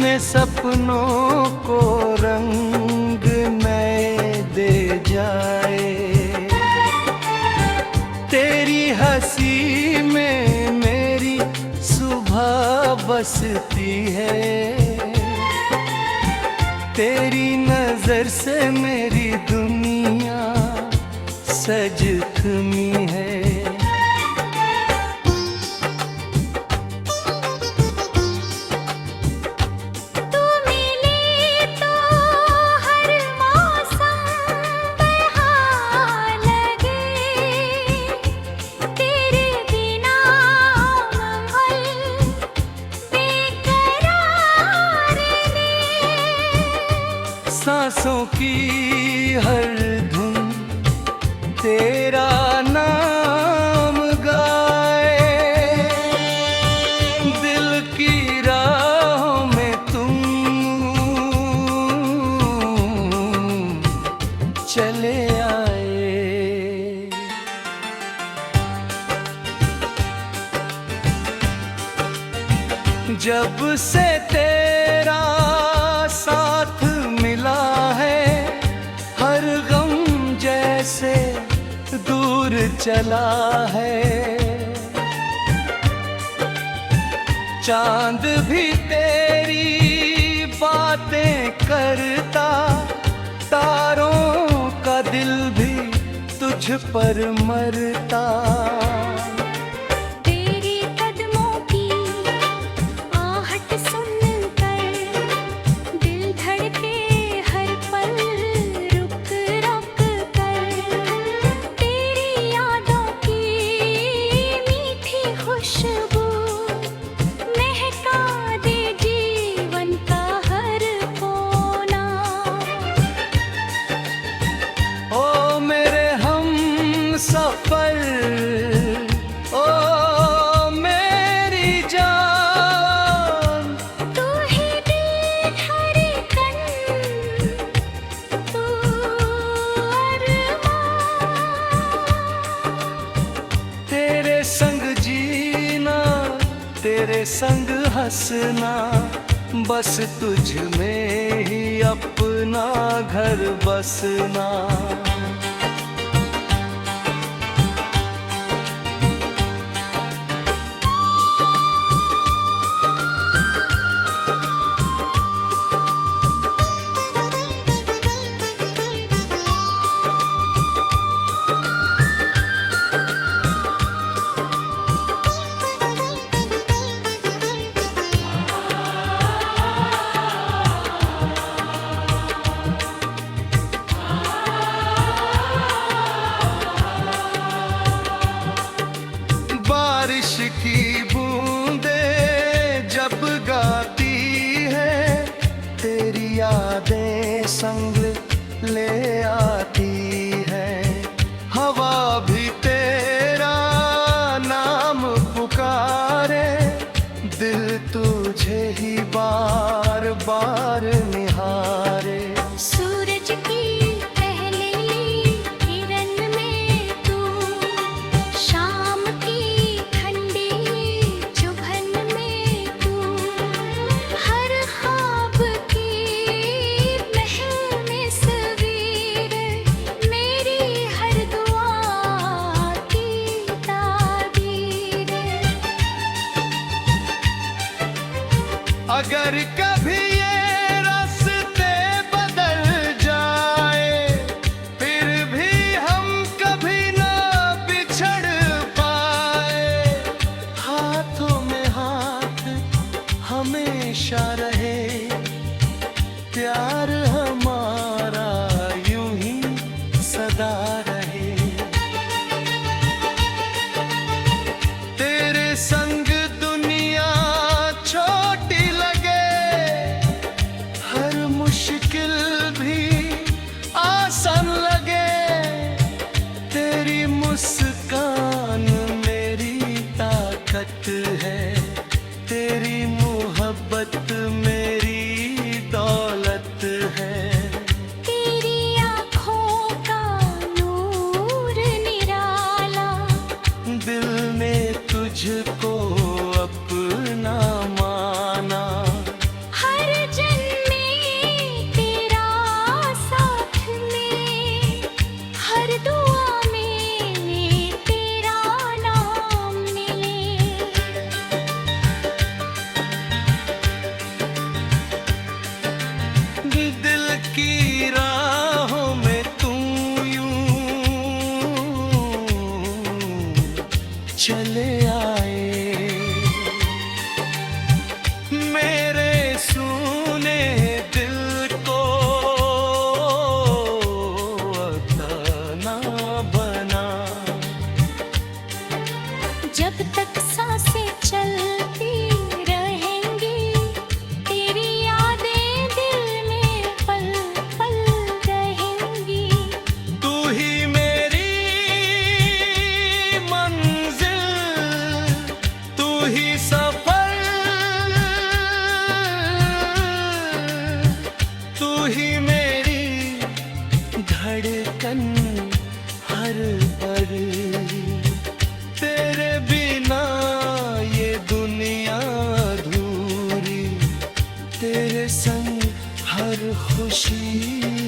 अपने सपनों को रंग नए दे जाए। तेरी हंसी में मेरी सुबह बसती है, तेरी नजर से मेरी दुनिया सज थमी है। सांसों की हर धुन तेरा नाम गाए, दिल की राहों में तुम चले आए। जब से तेरा साथ मिला है, हर गम जैसे दूर चला है। चांद भी तेरी बातें करता, तारों का दिल भी तुझ पर मरता। सफर ओ मेरी जान, तू ही दिल धड़कन, तू अरमान। तेरे संग जीना, तेरे संग हंसना, बस तुझ में ही अपना घर बसना। बारिश की बूंदें जब गाती है, तेरी यादें संग ले आती है। हवा भी तेरा नाम पुकारे, दिल तुझे ही बार बार निहारे। सूरज की अगर कभी ये रास्ते बदल जाए, फिर भी हम कभी ना बिछड़ पाए। हाथों में हाथ हमेशा रहे, प्यार हमारा यूं ही सदा रहे। तेरे संग दुनिया छोटी मुश्किल भी आसान लगे, तेरी मुस्कान मेरी ताकत है, तेरी मोहब्बत खुशी